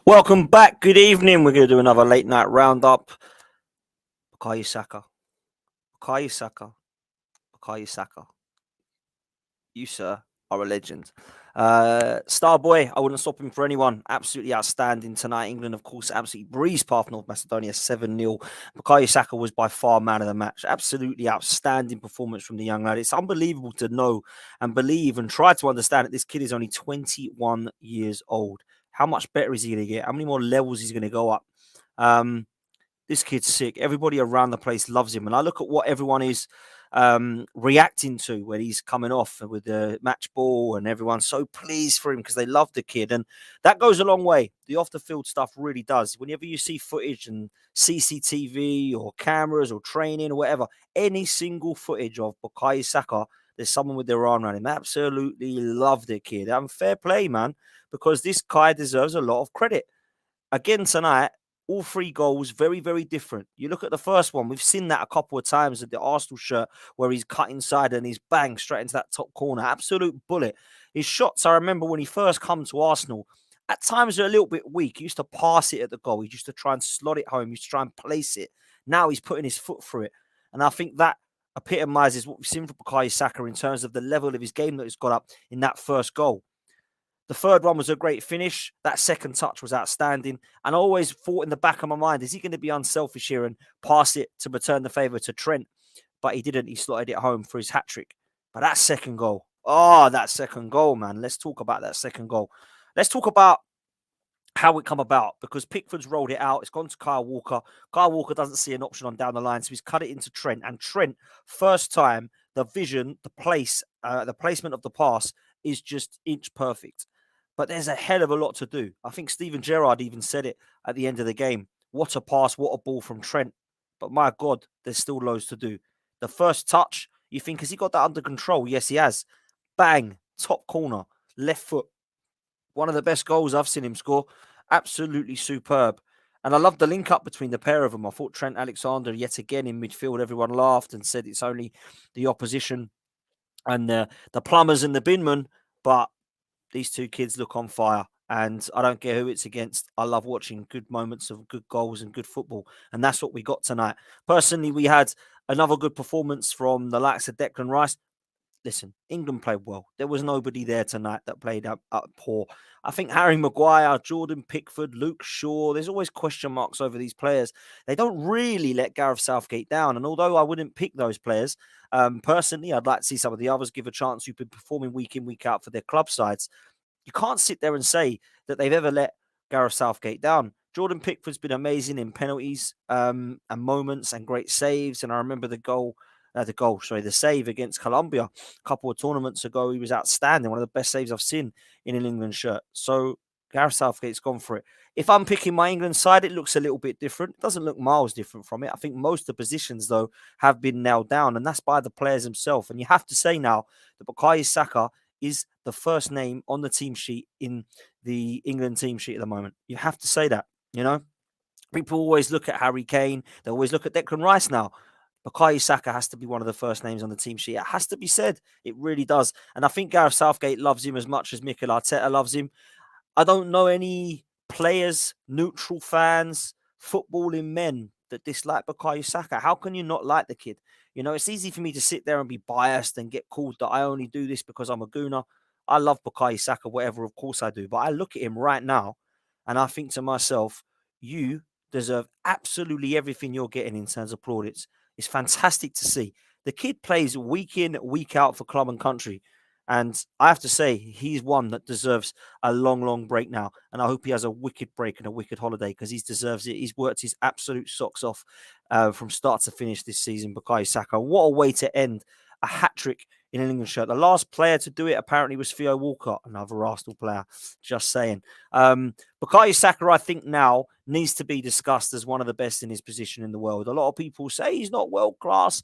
Welcome back. Good evening. We're going to do another late night roundup. Bukayo Saka. Bukayo Saka. Bukayo Saka. You, sir, are a legend. Star boy, I wouldn't stop him for anyone. Absolutely outstanding tonight. England, of course, absolutely breezed past North Macedonia 7-0. Bukayo Saka was by far man of the match. Absolutely outstanding performance from the young lad. It's unbelievable to know and believe and try to understand that this kid is only 21 years old. How much better is he going to get? How many more levels is he going to go up? This kid's sick. Everybody around the place loves him. And I look at what everyone is reacting to when he's coming off with the match ball, and everyone's so pleased for him because they love the kid. And that goes a long way. The off-the-field stuff really does. Whenever you see footage and CCTV or cameras or training or whatever, any single footage of Bukayo Saka, there's someone with their arm around him. Absolutely love the kid. And fair play, man, because this guy deserves a lot of credit. Again tonight, all three goals, very, very different. You look at the first one, we've seen that a couple of times at the Arsenal shirt where he's cut inside and he's bang straight into that top corner. Absolute bullet. His shots, I remember when he first come to Arsenal, at times are a little bit weak. He used to pass it at the goal. He used to try and slot it home. He used to try and place it. Now he's putting his foot through it. And I think that epitomizes what we've seen from Bukayo Saka in terms of the level of his game that he's got up in that first goal. The third one was a great finish. That second touch was outstanding. And I always thought in the back of my mind, is he going to be unselfish here and pass it to return the favour to Trent? But he didn't. He slotted it home for his hat-trick. But that second goal, that second goal, man. Let's talk about that second goal. Let's talk about how it come about, because Pickford's rolled it out. It's gone to Kyle Walker. Kyle Walker doesn't see an option on down the line, so he's cut it into Trent. And Trent, first time, the vision, the placement of the pass is just inch perfect. But there's a hell of a lot to do. I think Steven Gerrard even said it at the end of the game. What a pass, what a ball from Trent. But my God, there's still loads to do. The first touch, you think, has he got that under control? Yes, he has. Bang, top corner, left foot. One of the best goals I've seen him score. Absolutely superb. And I love the link up between the pair of them. I thought Trent Alexander, yet again in midfield, everyone laughed and said it's only the opposition and the plumbers and the binmen. But these two kids look on fire, and I don't care who it's against. I love watching good moments of good goals and good football, and that's what we got tonight. Personally, we had another good performance from the likes of Declan Rice. Listen, England played well. There was nobody there tonight that played up poor. I think Harry Maguire, Jordan Pickford, Luke Shaw, there's always question marks over these players. They don't really let Gareth Southgate down. And although I wouldn't pick those players, personally, I'd like to see some of the others give a chance who've been performing week in, week out for their club sides. You can't sit there and say that they've ever let Gareth Southgate down. Jordan Pickford's been amazing in penalties and moments and great saves. And I remember the save against Colombia a couple of tournaments ago. He was outstanding. One of the best saves I've seen in an England shirt. So Gareth Southgate's gone for it. If I'm picking my England side, it looks a little bit different. It doesn't look miles different from it. I think most of the positions, though, have been nailed down, and that's by the players themselves. And you have to say now that Bukayo Saka is the first name on the team sheet in the England team sheet at the moment. You have to say that, you know. People always look at Harry Kane. They always look at Declan Rice now. Bukayo Saka has to be one of the first names on the team sheet. It has to be said. It really does. And I think Gareth Southgate loves him as much as Mikel Arteta loves him. I don't know any players, neutral fans, footballing men that dislike Bukayo Saka. How can you not like the kid? You know, it's easy for me to sit there and be biased and get called that I only do this because I'm a gooner. I love Bukayo Saka, whatever, of course I do. But I look at him right now and I think to myself, you deserve absolutely everything you're getting in terms of plaudits. It's fantastic to see. The kid plays week in, week out for club and country. And I have to say, he's one that deserves a long, long break now. And I hope he has a wicked break and a wicked holiday because he deserves it. He's worked his absolute socks off from start to finish this season, Bukayo Saka. What a way to end a hat-trick in an England shirt. The last player to do it apparently was Theo Walcott, another Arsenal player. Just saying. Bukayo Saka, I think now, needs to be discussed as one of the best in his position in the world. A lot of people say he's not world-class.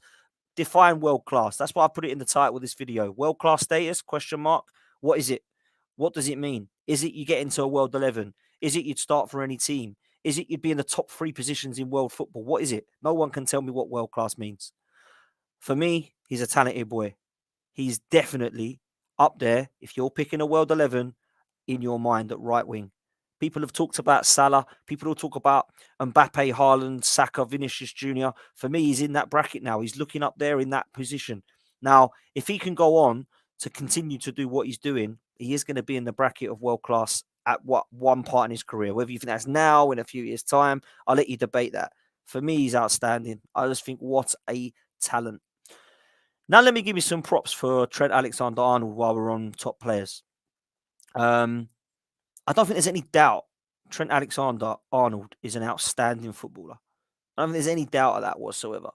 Define world-class. That's why I put it in the title of this video. World-class status, question mark. What is it? What does it mean? Is it you get into a world 11? Is it you'd start for any team? Is it you'd be in the top 3 positions in world football? What is it? No one can tell me what world-class means. For me, he's a talented boy. He's definitely up there, if you're picking a world 11, in your mind at right wing. People have talked about Salah. People will talk about Mbappe, Haaland, Saka, Vinicius Jr. For me, he's in that bracket now. He's looking up there in that position. Now, if he can go on to continue to do what he's doing, he is going to be in the bracket of world class at one part in his career. Whether you think that's now, in a few years' time, I'll let you debate that. For me, he's outstanding. I just think what a talent. Now, let me give you some props for Trent Alexander-Arnold while we're on top players. I don't think there's any doubt Trent Alexander-Arnold is an outstanding footballer. I don't think there's any doubt of that whatsoever.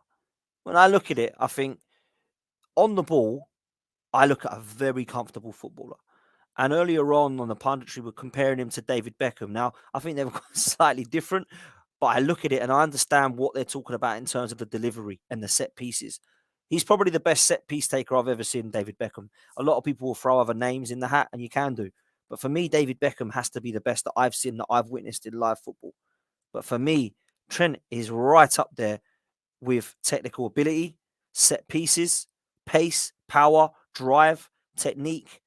When I look at it, I think on the ball, I look at a very comfortable footballer. And earlier on the punditry, we're comparing him to David Beckham. Now, I think they're slightly different, but I look at it and I understand what they're talking about in terms of the delivery and the set pieces. He's probably the best set piece taker I've ever seen, David Beckham. A lot of people will throw other names in the hat, and you can do. But for me, David Beckham has to be the best that I've seen, that I've witnessed in live football. But for me, Trent is right up there with technical ability, set pieces, pace, power, drive, technique.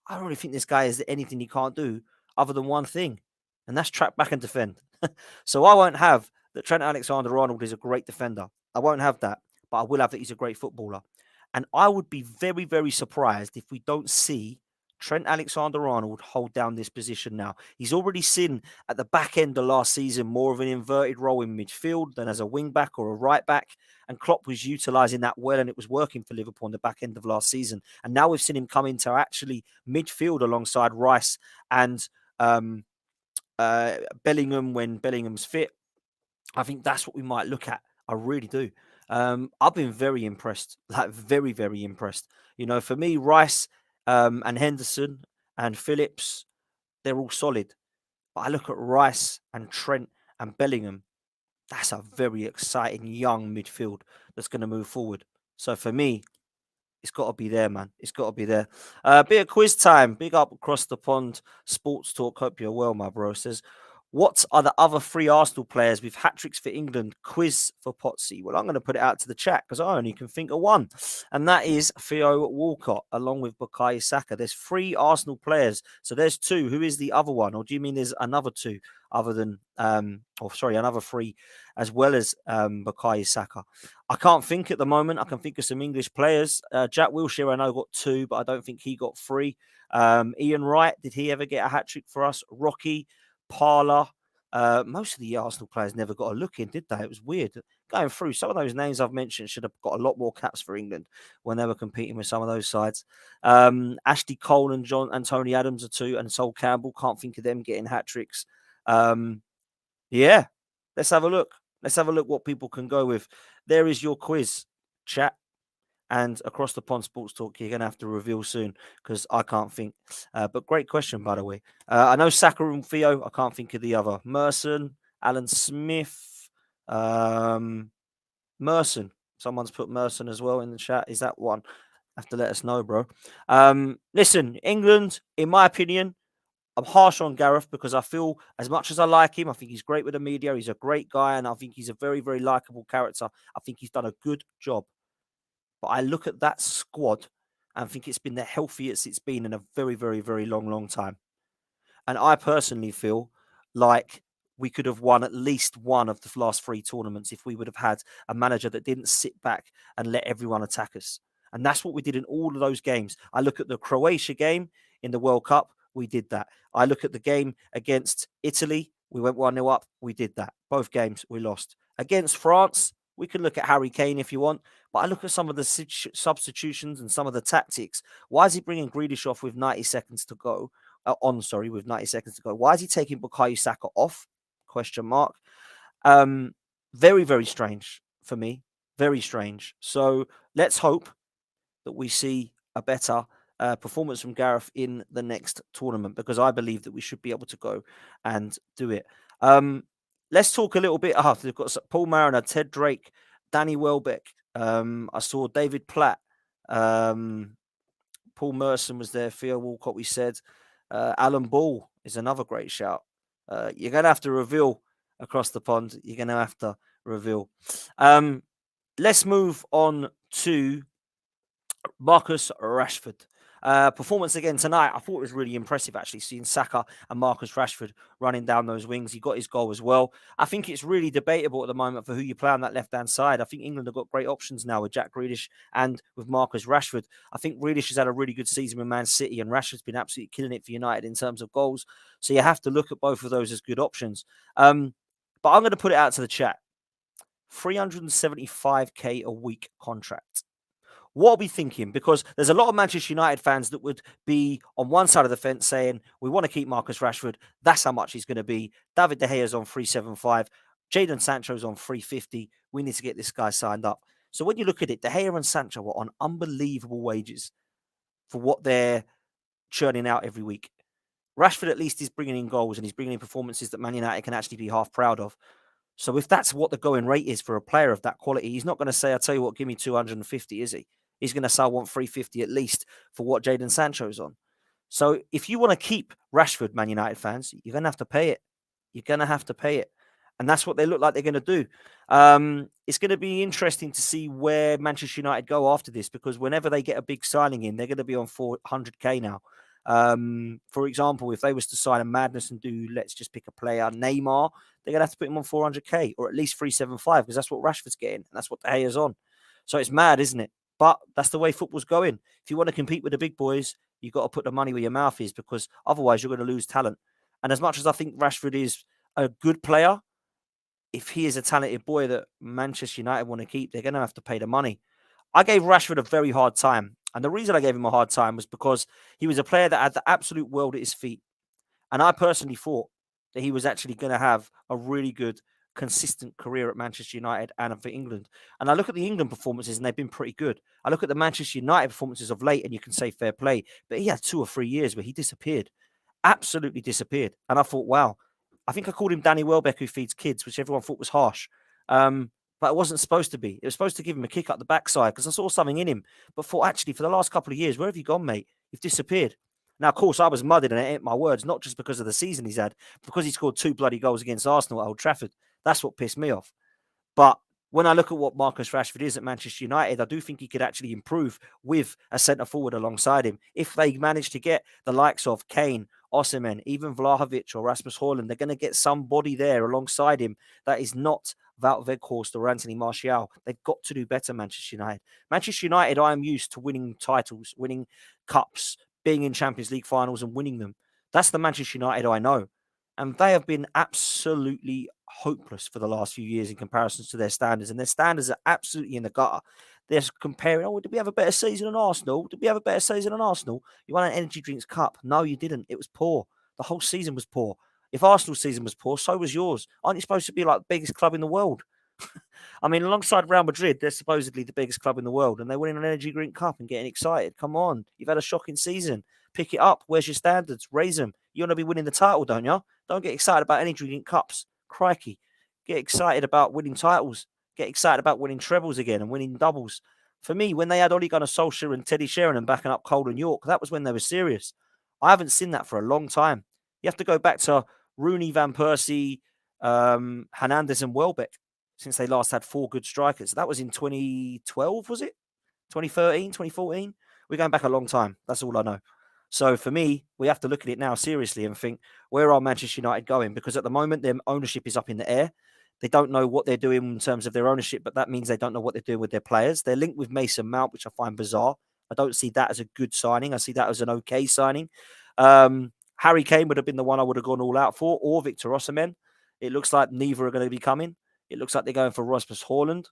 I don't really think this guy is anything he can't do other than one thing, and that's track back and defend. So I won't have that Trent Alexander-Arnold is a great defender. I won't have that, but I will have that he's a great footballer. And I would be very, very surprised if we don't see Trent Alexander-Arnold hold down this position now. He's already seen at the back end of last season more of an inverted role in midfield than as a wing back or a right back. And Klopp was utilising that well, and it was working for Liverpool on the back end of last season. And now we've seen him come into actually midfield alongside Rice and Bellingham when Bellingham's fit. I think that's what we might look at. I really do. I've been very impressed, like very, very impressed. You know, for me, Rice and Henderson and Phillips, they're all solid. But I look at Rice and Trent and Bellingham. That's a very exciting young midfield that's going to move forward. So for me, it's got to be there, man. It's got to be there. Bit of quiz time. Big up across the pond. Sports Talk. Hope you're well, my bro. Says, what are the other three Arsenal players with hat-tricks for England? Quiz for Potsy. Well, I'm going to put it out to the chat because I only can think of one. And that is Theo Walcott along with Bukayo Saka. There's three Arsenal players. So there's two. Who is the other one? Or do you mean there's another two other than, another three as well as Bukayo Saka? I can't think at the moment. I can think of some English players. Jack Wilshere, I know, got two, but I don't think he got three. Ian Wright, did he ever get a hat-trick for us? Rocky, Parler. Most of the Arsenal players never got a look in, did they? It was weird. Going through some of those names I've mentioned should have got a lot more caps for England when they were competing with some of those sides. Ashley Cole and Tony Adams are two, and Sol Campbell. Can't think of them getting hat-tricks. Yeah, let's have a look. Let's have a look what people can go with. There is your quiz, chat. And across the pond sports talk, you're going to have to reveal soon because I can't think. But great question, by the way. I know Saka and Theo. I can't think of the other. Merson, Alan Smith, Merson. Someone's put Merson as well in the chat. Is that one? Have to let us know, bro. Listen, England, in my opinion, I'm harsh on Gareth because I feel as much as I like him, I think he's great with the media. He's a great guy, and I think he's a very, very likable character. I think he's done a good job. But I look at that squad and think it's been the healthiest it's been in a very, very, very long, long time. And I personally feel like we could have won at least one of the last three tournaments if we would have had a manager that didn't sit back and let everyone attack us. And that's what we did in all of those games. I look at the Croatia game in the World Cup. We did that. I look at the game against Italy. We went 1-0 up. We did that. Both games we lost. Against France, we can look at Harry Kane if you want, but I look at some of the substitutions and some of the tactics. Why is he bringing Grealish off with 90 seconds to go? With 90 seconds to go. Why is he taking Bukayo Saka off? Question mark. Very, very strange for me. Very strange. So let's hope that we see a better performance from Gareth in the next tournament because I believe that we should be able to go and do it. Let's talk a little bit. They've got Paul Mariner, Ted Drake, Danny Welbeck. I saw David Platt. Paul Merson was there. Theo Walcott, we said. Alan Ball is another great shout. You're going to have to reveal across the pond. You're going to have to reveal. Let's move on to Marcus Rashford. Performance again tonight, I thought it was really impressive, actually, seeing Saka and Marcus Rashford running down those wings. He got his goal as well. I think it's really debatable at the moment for who you play on that left-hand side. I think England have got great options now with Jack Grealish and with Marcus Rashford. I think Grealish has had a really good season with Man City, and Rashford's been absolutely killing it for United in terms of goals. So you have to look at both of those as good options. But I'm going to put it out to the chat. 375k a week contract. What are we thinking? Because there's a lot of Manchester United fans that would be on one side of the fence saying, we want to keep Marcus Rashford. That's how much he's going to be. David De Gea's on 375. Jadon Sancho's on 350. We need to get this guy signed up. So when you look at it, De Gea and Sancho are on unbelievable wages for what they're churning out every week. Rashford at least is bringing in goals and he's bringing in performances that Man United can actually be half proud of. So if that's what the going rate is for a player of that quality, he's not going to say, I'll tell you what, give me 250, is he? He's going to say, I want 350 at least for what Jadon Sancho's on. So if you want to keep Rashford, Man United fans, you're going to have to pay it. You're going to have to pay it. And that's what they look like they're going to do. It's going to be interesting to see where Manchester United go after this, because whenever they get a big signing in, they're going to be on 400k now. For example, if they was to sign a madness and do, let's just pick a player, Neymar, they're going to have to put him on 400k or at least 375, because that's what Rashford's getting and that's what De Gea's on. So it's mad, isn't it? But that's the way football's going. If you want to compete with the big boys, you've got to put the money where your mouth is, because otherwise you're going to lose talent. And as much as I think Rashford is a good player, if he is a talented boy that Manchester United want to keep, they're going to have to pay the money. I gave Rashford a very hard time. And the reason I gave him a hard time was because he was a player that had the absolute world at his feet. And I personally thought that he was actually going to have a really good, consistent career at Manchester United and for England. And I look at the England performances and they've been pretty good. I look at the Manchester United performances of late and you can say fair play, but he had 2 or 3 years where he disappeared, absolutely disappeared. And I thought, wow, I think I called him Danny Welbeck who feeds kids, which everyone thought was harsh. But it wasn't supposed to be. It was supposed to give him a kick up the backside because I saw something in him. But thought, actually, for the last couple of years, where have you gone, mate? You've disappeared. Now, of course, I was mudded and it ate my words, not just because of the season he's had, because he scored 2 bloody goals against Arsenal at Old Trafford. That's what pissed me off. But when I look at what Marcus Rashford is at Manchester United, I do think he could actually improve with a centre-forward alongside him. If they manage to get the likes of Kane, Osimhen, even Vlahovic or Rasmus Højlund, they're going to get somebody there alongside him that is not Wout Weghorst or Anthony Martial. They've got to do better, Manchester United. Manchester United, I am used to winning titles, winning cups, being in Champions League finals and winning them. That's the Manchester United I know. And they have been absolutely hopeless for the last few years in comparison to their standards. And their standards are absolutely in the gutter. They're comparing, oh, did we have a better season than Arsenal? Did we have a better season than Arsenal? You won an Energy Drinks Cup. No, you didn't. It was poor. The whole season was poor. If Arsenal's season was poor, so was yours. Aren't you supposed to be like the biggest club in the world? I mean, alongside Real Madrid, they're supposedly the biggest club in the world, and they're winning an Energy Drink Cup and getting excited. Come on. You've had a shocking season. Pick it up. Where's your standards? Raise them. You want to be winning the title, don't you? Don't get excited about Energy Drink Cups. Crikey. Get excited about winning titles. Get excited about winning trebles again and winning doubles. For me, when they had Ole Gunnar Solskjaer and Teddy Sheringham backing up Cole and York, that was when they were serious. I haven't seen that for a long time. You have to go back to Rooney, Van Persie, Hernandez and Welbeck since they last had 4 good strikers. That was in 2012, was it? 2013, 2014? We're going back a long time. That's all I know. So for me, we have to look at it now seriously and think, where are Manchester United going? Because at the moment, their ownership is up in the air. They don't know what they're doing in terms of their ownership, but that means they don't know what they're doing with their players. They're linked with Mason Mount, which I find bizarre. I don't see that as a good signing. I see that as an okay signing. Harry Kane would have been the one I would have gone all out for, or Victor Osimhen. It looks like neither are going to be coming. It looks like they're going for Rasmus Højlund.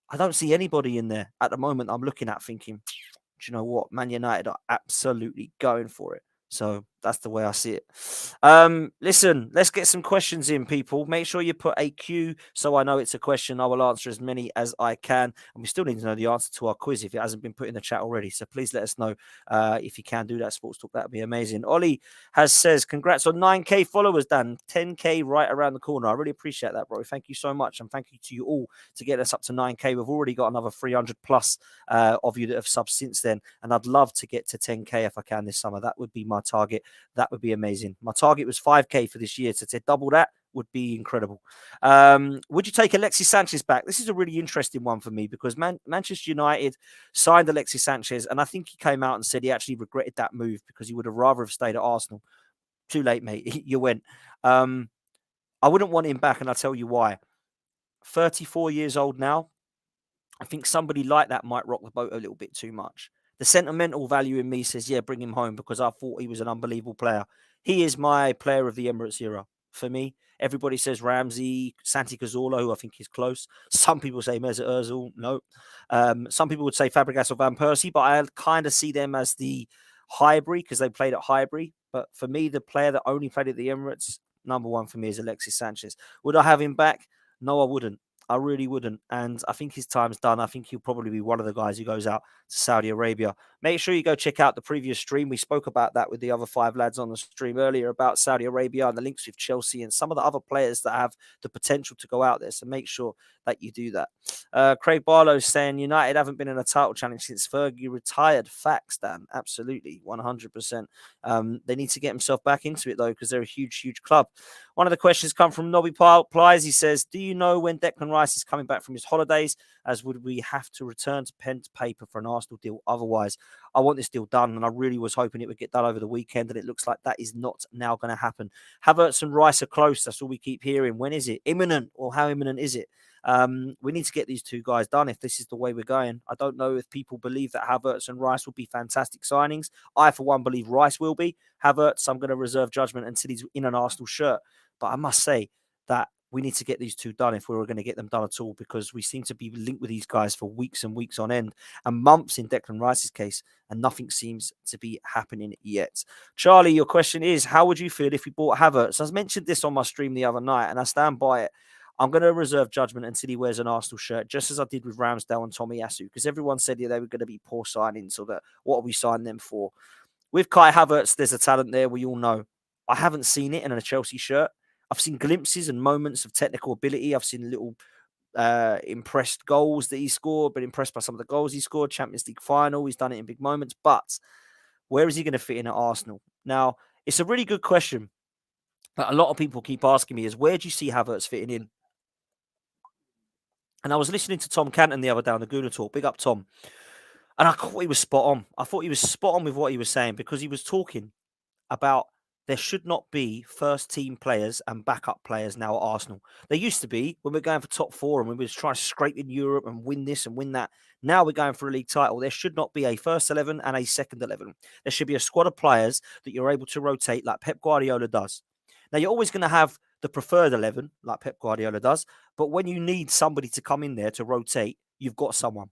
I don't see anybody in there at the moment I'm looking at thinking, do you know what? Man United are absolutely going for it. So that's the way I see it. Listen, let's get some questions in, people. Make sure you put a Q so I know it's a question. I will answer as many as I can. And we still need to know the answer to our quiz if it hasn't been put in the chat already. So please let us know if you can do that, Sports Talk. That would be amazing. Ollie says, congrats on 9K followers, Dan. 10K right around the corner. I really appreciate that, bro. Thank you so much. And thank you to you all to get us up to 9K. We've already got another 300 plus of you that have subbed since then. And I'd love to get to 10K if I can this summer. That would be my target. That would be amazing. My target was 5K for this year. So to double that would be incredible. Would you take Alexis Sanchez back? This is a really interesting one for me because Manchester United signed Alexis Sanchez, and I think he came out and said he actually regretted that move because he would have rather have stayed at Arsenal. Too late, mate. You went. I wouldn't want him back, and I'll tell you why. 34 years old now. I think somebody like that might rock the boat a little bit too much. The sentimental value in me says, yeah, bring him home because I thought he was an unbelievable player. He is my player of the Emirates era for me. Everybody says Ramsey, Santi Cazorla, who I think is close. Some people say Mesut Ozil. No. Some people would say Fabregas or Van Persie, but I kind of see them as the Highbury because they played at Highbury. But for me, the player that only played at the Emirates, number one for me is Alexis Sanchez. Would I have him back? No, I wouldn't. I really wouldn't. And I think his time's done. I think he'll probably be one of the guys who goes out to Saudi Arabia. Make sure you go check out the previous stream. We spoke about that with the other 5 lads on the stream earlier about Saudi Arabia and the links with Chelsea and some of the other players that have the potential to go out there. So make sure that you do that. Craig Barlow's saying United haven't been in a title challenge since Fergie retired. Facts, Dan. Absolutely. 100%. They need to get himself back into it, though, because they're a huge, huge club. One of the questions come from Nobby Plies. He says, do you know when Declan Rice is coming back from his holidays, as would we have to return to pen to paper for an Arsenal deal otherwise? I want this deal done, and I really was hoping it would get done over the weekend, and it looks like that is not now going to happen. Havertz and Rice are close. That's all we keep hearing. When is it? Imminent, or how imminent is it? We need to get these 2 guys done if this is the way we're going. I don't know if people believe that Havertz and Rice will be fantastic signings. I, for one, believe Rice will be. Havertz, I'm going to reserve judgment until he's in an Arsenal shirt. But I must say that we need to get these 2 done if we were going to get them done at all, because we seem to be linked with these guys for weeks and weeks on end and months in Declan Rice's case, and nothing seems to be happening yet. Charlie, your question is, how would you feel if we bought Havertz? I mentioned this on my stream the other night, and I stand by it. I'm going to reserve judgment until he wears an Arsenal shirt, just as I did with Ramsdale and Tomiyasu, because everyone said they were going to be poor signings, so that what are we signing them for? With Kai Havertz, there's a talent there, we all know. I haven't seen it in a Chelsea shirt. I've seen glimpses and moments of technical ability. I've seen little impressed goals that he scored, been impressed by some of the goals he scored. Champions League final, he's done it in big moments. But where is he going to fit in at Arsenal? Now, it's a really good question that a lot of people keep asking me is, where do you see Havertz fitting in? And I was listening to Tom Canton the other day on the Gooner Talk. Big up, Tom. And I thought he was spot on. I thought he was spot on with what he was saying, because he was talking about there should not be first-team players and backup players now at Arsenal. There used to be when we're going for top 4 and we were trying to scrape in Europe and win this and win that. Now we're going for a league title. There should not be a first 11 and a second 11. There should be a squad of players that you're able to rotate like Pep Guardiola does. Now, you're always going to have the preferred 11 like Pep Guardiola does, but when you need somebody to come in there to rotate, you've got someone.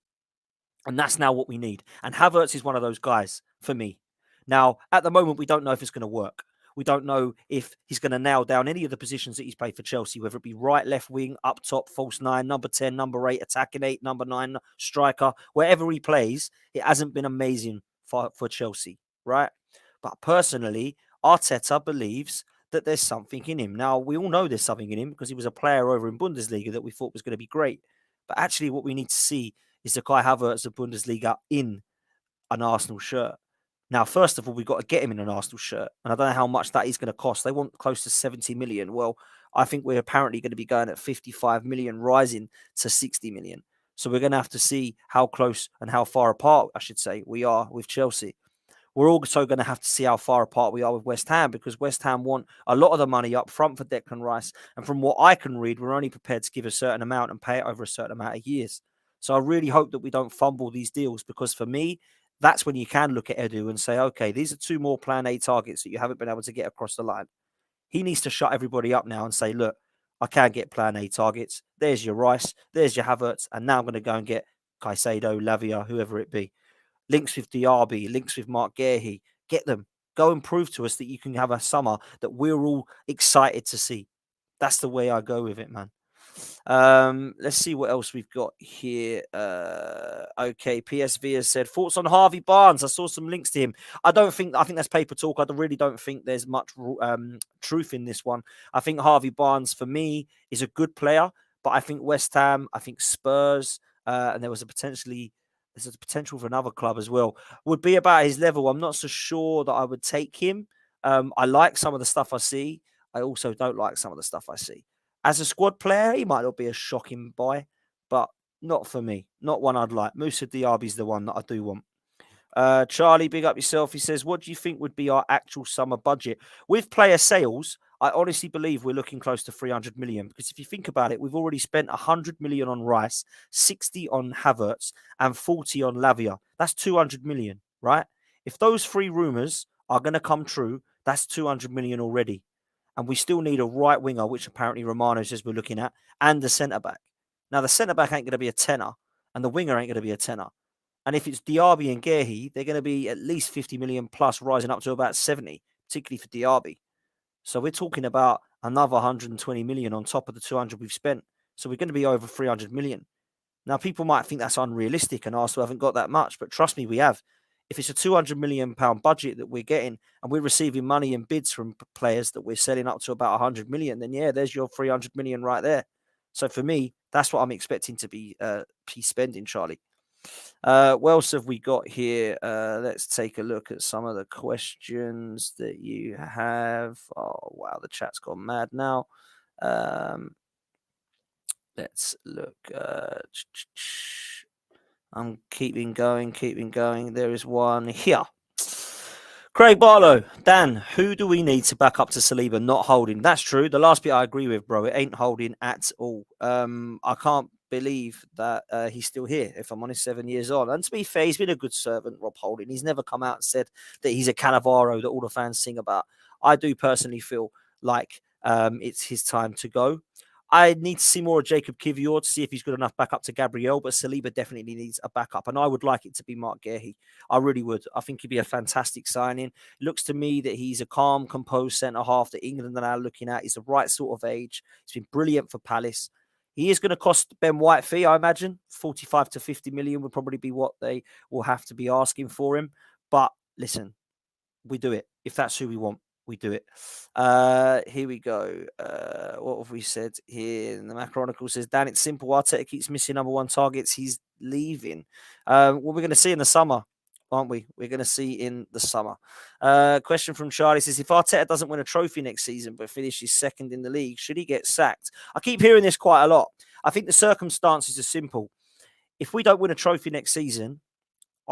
And that's now what we need. And Havertz is one of those guys for me. Now, at the moment, we don't know if it's going to work. We don't know if he's going to nail down any of the positions that he's played for Chelsea, whether it be right, left wing, up top, false 9, number 10, number 8, attacking 8, number 9, striker. Wherever he plays, it hasn't been amazing for Chelsea, right? But personally, Arteta believes that there's something in him. Now, we all know there's something in him because he was a player over in Bundesliga that we thought was going to be great. But actually, what we need to see is the Kai Havertz of Bundesliga in an Arsenal shirt. Now, first of all, we've got to get him in an Arsenal shirt. And I don't know how much that is going to cost. They want close to 70 million. Well, I think we're apparently going to be going at 55 million, rising to 60 million. So we're going to have to see how close and how far apart, I should say, we are with Chelsea. We're also going to have to see how far apart we are with West Ham, because West Ham want a lot of the money up front for Declan Rice. And from what I can read, we're only prepared to give a certain amount and pay it over a certain amount of years. So I really hope that we don't fumble these deals, because for me, that's when you can look at Edu and say, okay, these are 2 more plan A targets that you haven't been able to get across the line. He needs to shut everybody up now and say, look, I can get plan A targets. There's your Rice, there's your Havertz, and now I'm going to go and get Caicedo, Lavia, whoever it be. Links with Diaby, links with Mark Guehi. Get them. Go and prove to us that you can have a summer that we're all excited to see. That's the way I go with it, man. Let's see what else we've got here. Okay, PSV has said thoughts on Harvey Barnes. I saw some links to him. I think that's paper talk. I really don't think there's much truth in this one. I think Harvey Barnes, for me, is a good player, but I think West Ham, I think Spurs, and there's a potential for another club as well, would be about his level. I'm not so sure that I would take him. I like some of the stuff I see. I also don't like some of the stuff I see. As a squad player, he might not be a shocking buy, but not for me. Not one I'd like. Moussa Diaby's the one that I do want. Charlie, big up yourself. He says, what do you think would be our actual summer budget? With player sales, I honestly believe we're looking close to 300 million. Because if you think about it, we've already spent 100 million on Rice, 60 on Havertz, and 40 on Lavia. That's 200 million, right? If those three rumours are going to come true, that's 200 million already. And we still need a right winger, which apparently Romano says we're looking at, and a centre back. Now, the centre back ain't going to be a tenner, and the winger ain't going to be a tenner. And if it's Diaby and Gehi, they're going to be at least 50 million plus, rising up to about 70, particularly for Diaby. So we're talking about another 120 million on top of the 200 we've spent. So we're going to be over 300 million. Now, people might think that's unrealistic and Arsenal haven't got that much, but trust me, we have. If it's a 200 million pound budget that we're getting and we're receiving money and bids from players that we're selling up to about 100 million, then yeah, there's your 300 million right there. So for me, that's what I'm expecting to be spending, Charlie. What else have we got here? Let's take a look at some of the questions that you have. Oh, wow, the chat's gone mad now. Let's look. I'm keeping going. There is one here. Craig Barlow, Dan, who do we need to back up to Saliba not holding? That's true. The last bit I agree with, bro. It ain't holding at all. I can't believe that he's still here, if I'm honest, 7 years on. And to be fair, he's been a good servant, Rob Holding. He's never come out and said that he's a Cannavaro that all the fans sing about. I do personally feel like it's his time to go. I need to see more of Jacob Kivior to see if he's good enough back up to Gabriel, but Saliba definitely needs a backup, and I would like it to be Mark Gehi. I really would. I think he'd be a fantastic signing. It looks to me that he's a calm, composed centre-half that England are now looking at. He's the right sort of age. He's been brilliant for Palace. He is going to cost Ben White fee, I imagine. 45 to 50 million would probably be what they will have to be asking for him. But listen, we do it. If that's who we want, we do it. Here we go. What have we said here? The Mac Chronicle says, Dan, it's simple. Arteta keeps missing number one targets. He's leaving. What we're going to see in the summer, aren't we? We're going to see in the summer. Question from Charlie says, if Arteta doesn't win a trophy next season but finishes second in the league, should he get sacked? I keep hearing this quite a lot. I think the circumstances are simple. If we don't win a trophy next season,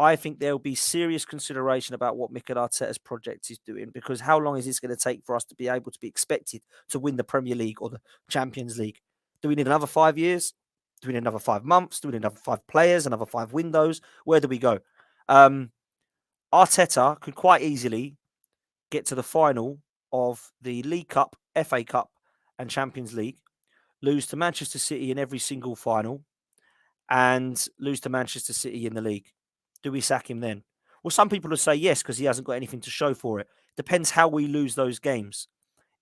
I think there'll be serious consideration about what Mikel Arteta's project is doing, because how long is this going to take for us to be able to be expected to win the Premier League or the Champions League? Do we need another 5 years? Do we need another 5 months? Do we need another 5 players, another 5 windows? Where do we go? Arteta could quite easily get to the final of the League Cup, FA Cup and Champions League, lose to Manchester City in every single final, and lose to Manchester City in the league. Do we sack him then? Well, some people would say yes, because he hasn't got anything to show for it. Depends how we lose those games.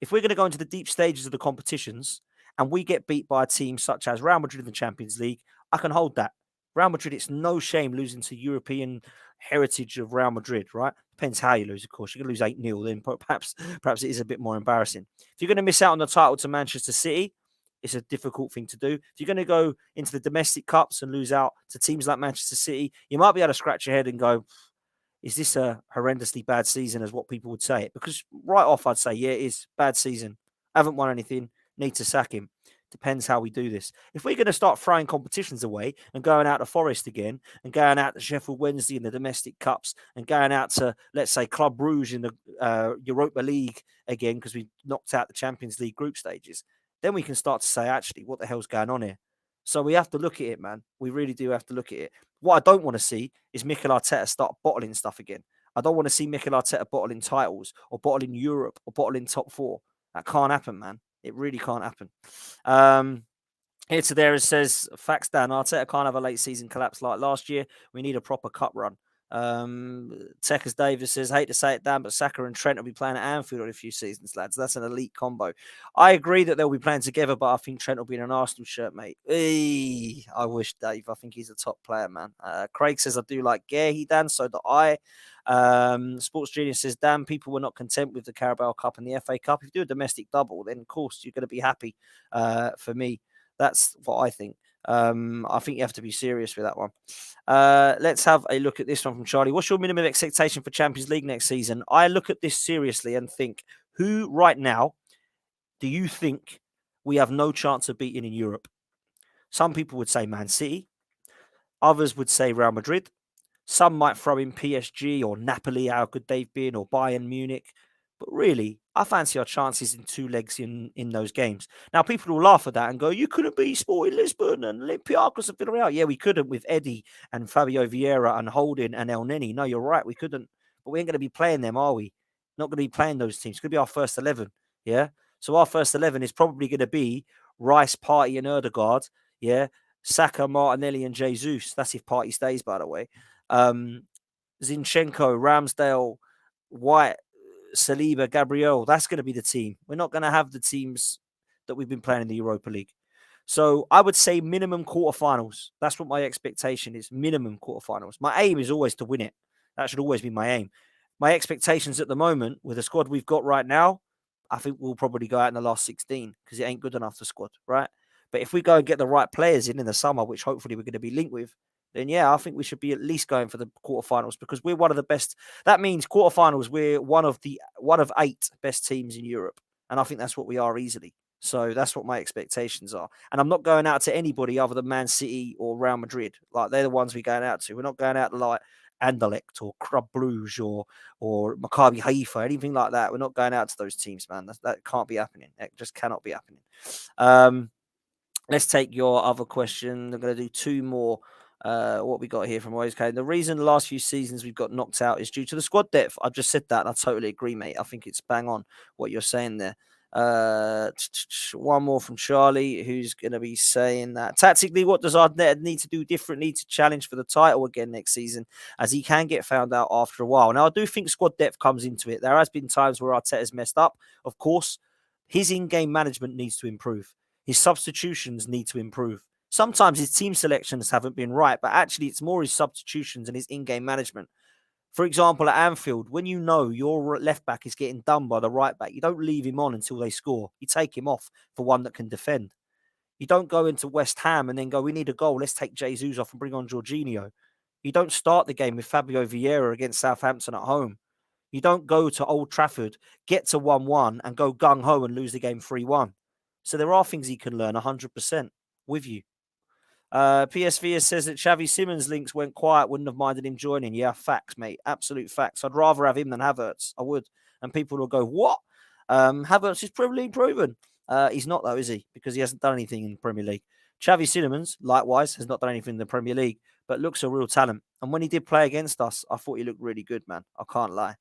If we're going to go into the deep stages of the competitions and we get beat by a team such as Real Madrid in the Champions League, I can hold that. Real Madrid, it's no shame losing to European heritage of Real Madrid, right? Depends how you lose, of course. You're going to lose 8-0, then perhaps it is a bit more embarrassing. If you're going to miss out on the title to Manchester City, it's a difficult thing to do. If you're going to go into the domestic cups and lose out to teams like Manchester City, you might be able to scratch your head and go, is this a horrendously bad season, as what people would say it? Because right off, I'd say, yeah, it is bad season. Haven't won anything. Need to sack him. Depends how we do this. If we're going to start throwing competitions away and going out to Forest again and going out to Sheffield Wednesday in the domestic cups and going out to, let's say, Club Brugge in the Europa League again because we knocked out the Champions League group stages, then we can start to say, actually, what the hell's going on here? So we have to look at it, man. We really do have to look at it. What I don't want to see is Mikel Arteta start bottling stuff again. I don't want to see Mikel Arteta bottling titles or bottling Europe or bottling top 4. That can't happen, man. It really can't happen. Here to there, it says, facts, Dan, Arteta can't have a late season collapse like last year. We need a proper cup run. Tekers Davis says, hate to say it, Dan, but Saka and Trent will be playing at Anfield in a few seasons, lads. That's an elite combo. I agree that they'll be playing together, but I think Trent will be in an Arsenal shirt, mate. I wish, Dave. I think he's a top player, man. Craig says, I do like Gehi, Dan, so do I. Sports Genius says, Dan, people were not content with the Carabao Cup and the FA Cup. If you do a domestic double, then of course you're going to be happy. For me, that's what I think. I think you have to be serious with that one. Let's have a look at this one from Charlie. What's your minimum expectation for Champions League next season? I look at this seriously and think, who right now do you think we have no chance of beating in Europe? Some people would say Man City. Others would say Real Madrid. Some might throw in PSG or Napoli, how good they've been, or Bayern Munich. But really, I fancy our chances in two legs in those games. Now, people will laugh at that and go, you couldn't beat Sporting Lisbon and Olympiacos and Villarreal. Yeah, we couldn't with Eddie and Fabio Vieira and Holding and El Neni. No, you're right, we couldn't. But we ain't going to be playing them, are we? Not going to be playing those teams. It's going to be our first 11, yeah? So our first 11 is probably going to be Rice, Partey and Erdegaard, yeah? Saka, Martinelli and Jesus. That's if Partey stays, by the way. Zinchenko, Ramsdale, White, Saliba, Gabriel. That's going to be the team. We're not going to have the teams that we've been playing in the Europa League. So I would say minimum quarterfinals. That's what my expectation is. Minimum quarterfinals. My aim is always to win it. That should always be my aim. My expectations at the moment with the squad we've got right now, I think we'll probably go out in the last 16 because it ain't good enough, the squad, right? But if we go and get the right players in the summer, which hopefully we're going to be linked with, then yeah, I think we should be at least going for the quarterfinals because we're one of the best. That means quarterfinals, we're one of 8 best teams in Europe. And I think that's what we are easily. So that's what my expectations are. And I'm not going out to anybody other than Man City or Real Madrid. Like, they're the ones we're going out to. We're not going out to like Anderlecht or Club Bruges or Maccabi Haifa, anything like that. We're not going out to those teams, man. That can't be happening. It just cannot be happening. Let's take your other question. I'm going to do 2 more. What we got here from Waves K. The reason the last few seasons we've got knocked out is due to the squad depth. I've just said that, and I totally agree, mate. I think it's bang on what you're saying there. One more from Charlie, who's going to be saying that tactically, what does Arteta need to do differently to challenge for the title again next season, as he can get found out after a while? Now, I do think squad depth comes into it. There has been times where Arteta's messed up. Of course, his in-game management needs to improve. His substitutions need to improve. Sometimes his team selections haven't been right, but actually it's more his substitutions and his in-game management. For example, at Anfield, when you know your left back is getting done by the right back, you don't leave him on until they score. You take him off for one that can defend. You don't go into West Ham and then go, we need a goal, let's take Jesus off and bring on Jorginho. You don't start the game with Fabio Vieira against Southampton at home. You don't go to Old Trafford, get to 1-1 and go gung-ho and lose the game 3-1. So there are things he can learn 100% with you. PSV says that Xavi Simons links went quiet, wouldn't have minded him joining. Yeah, facts, mate. Absolute facts. I'd rather have him than Havertz. I would. And people will go, what? Havertz is Premier League proven. He's not, though, is he? Because he hasn't done anything in the Premier League. Xavi Simons, likewise, has not done anything in the Premier League, but looks a real talent. And when he did play against us, I thought he looked really good, man. I can't lie.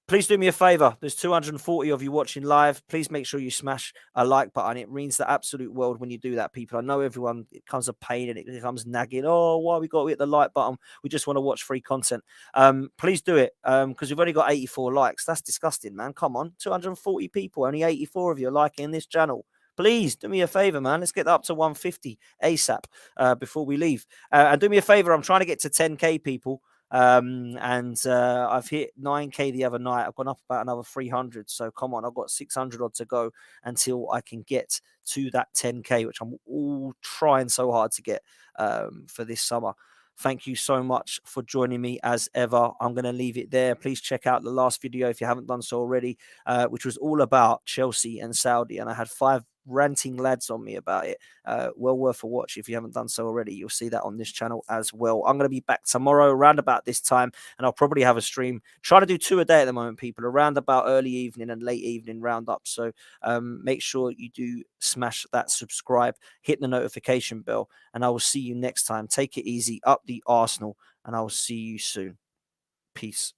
Please do me a favor. There's 240 of you watching live. Please make sure you smash a like button. It means the absolute world when you do that, people. I know everyone, it comes a pain and it becomes nagging. Oh, why we got to hit the like button? We just want to watch free content. Please do it because we've only got 84 likes. That's disgusting, man. Come on. 240 people. Only 84 of you are liking this channel. Please do me a favor, man. Let's get up to 150 ASAP before we leave. And do me a favor. I'm trying to get to 10K, people. I've hit 9K the other night. I've gone up about another 300. So come on, I've got 600 odd to go until I can get to that 10K, which I'm all trying so hard to get for this summer. Thank you so much for joining me as ever. I'm going to leave it there. Please check out the last video if you haven't done so already, which was all about Chelsea and Saudi. And I had 5 ranting lads on me about it. Well worth a watch if you haven't done so already. You'll see that on this channel as well. I'm going to be back tomorrow around about this time, and I'll probably have a stream. Try to do 2 a day at the moment, people, around about early evening and late evening roundup. So make sure you do smash that subscribe, hit the notification bell, and I will see you next time. Take it easy, up the Arsenal, and I will see you soon. Peace.